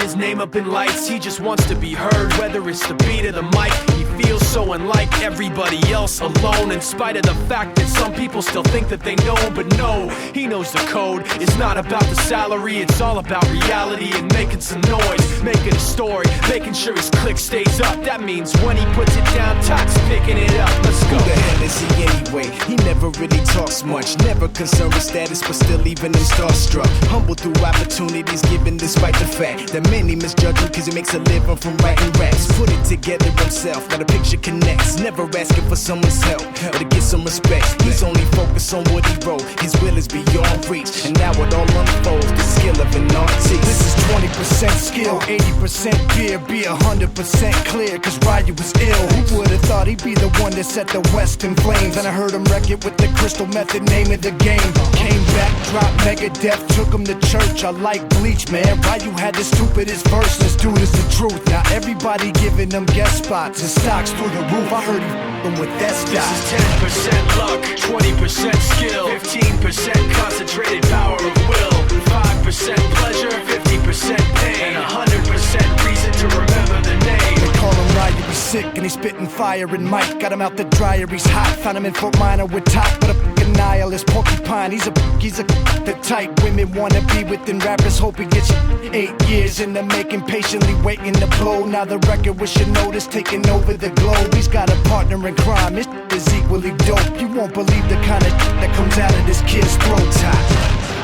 his name up in lights. He just wants to be heard, whether it's the beat or the mic. He feels so unlike everybody else, alone, in spite of the fact that some people still think that they know. But no, he knows the code. It's not about the salary, it's all about reality and making some noise, making a story, making sure his click stays up. That means when he puts it down, Todd's picking it up. Let's go. Who the hell is he anyway? He never really talks much, never concerned with status, but still leaving him starstruck. Humble through opportunities given despite the fact that many misjudge him cause he makes a living from writing raps. Put it together himself, now the picture connects. Never asking for someone's help or to get some respect. He's only focused on what he wrote. His will is beyond reach, and now it all unfolds. The skill of an artist. This is 20% skill, 80% fear. Be 100% clear, cause Ryu was ill. Who would've thought he'd be the one that set the West in flames? And I heard him wreck it with the crystal method, name of the game. Came back, dropped Megadeth, took him to church. I like Bleach, man. Ryu had the stupidest verse. This dude is the truth. Now everybody giving them guest spots and stocks through the roof. I heard he f***ing with that stock. This is 10% luck, 20% skill, 15% concentrated power of will, 5% pleasure, 50% pain, and 100% reason to remember the name. They call him Ryu, he's sick and he's spitting fire. And Mike got him out the dryer, he's hot. Found him in Fort Minor with top, but a f***ing nihilist porcupine. He's a the type women wanna be with, and rappers hope he gets 8 years in the making, patiently waiting to blow. Now the record with your notice taking over the globe. He's got a partner in crime, his is equally dope. You won't believe the kind of that comes out of this kid's throat.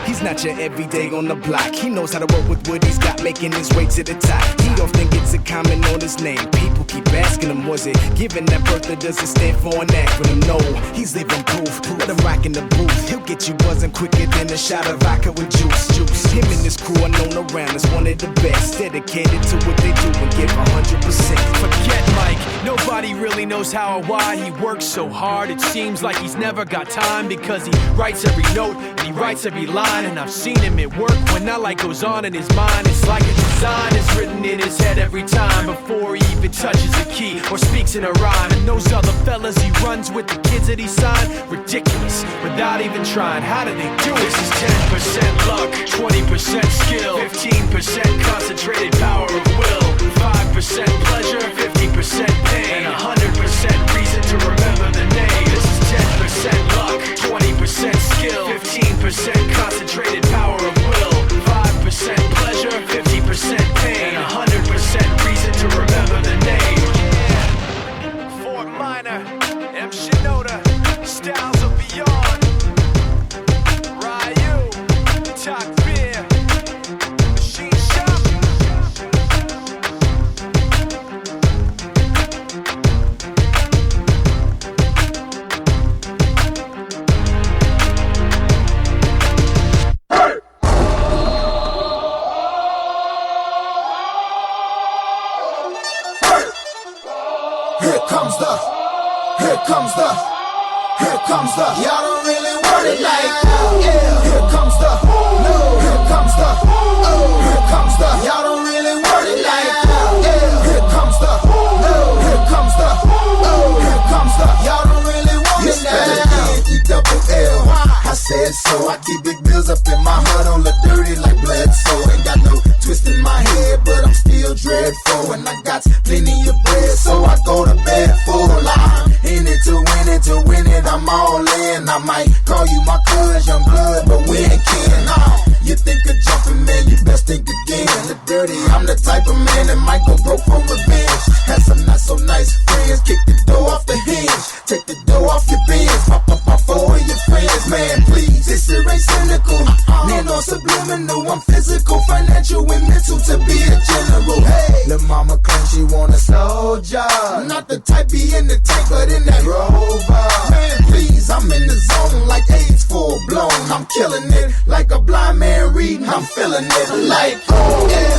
He's not your everyday on the block. He knows how to work with what he's got, making his way to the top. He often gets a comment on his name. People keep asking him, was it given that birth or does it stand for an acronym? No, he's living proof. Let him rock in the booth. He'll get you buzzing quicker than a shot of vodka with juice. Him and his crew are known around as one of the best, dedicated to what they do and give 100%. Forget Mike, nobody really knows how or why he works so hard. It seems like he's never got time, because he writes every note and he writes every line. And I've seen him at work when that light goes on in his mind. It's like a design is written in his head every time, before he even touches a key or speaks in a rhyme. And those other fellas he runs with, the kids that he signed, ridiculous, without even trying. How do they do it? This is 10% luck, 20% skill, 15% concentrated power of will, 5% pleasure, 50% pain, and 100% reason to remember the name. This is 10% luck, 20% skill, 15% concentrated power of will, 5% pleasure, 50% pain, and 100% reason to remember the name. Yeah. Fort Minor, M. Shinoda, Styles of Beyond, Ryu, Talk Beer, Machine Shop. Here comes the, y'all don't really want it like, yeah. Here comes the, no. Here comes the, oh. Here comes the, y'all don't really want it like, yeah. Here comes the, no. Here comes the, oh. Here comes the, y'all don't really want it like, E-double-L. I said so, I keep big bills up in my hood, on the dirty like Bledsoe. Ain't got no twist in my head, but I'm still dreadful, and I got plenty of bread, so I go to bed full of lime. In it to win it, I'm all in. I might call you my cuz, young blood, but we ain't kin. You think of jumping, man, you best think again. The dirty, I'm the type of man that might go broke for revenge. Had some not so nice friends, kick the door off the hinge, take the door off your bins, pop up my four of your friends. Man, please, this shit ain't cynical. Man, on subliminal, I'm physical, financial, and mental to be a general. Hey, the mama claims she want a soldier, not the type be in the tank, but in that Rover. Man, please, I'm in the zone like AIDS full blown. I'm killing it like a blind man reading. I'm feeling it like, oh yeah.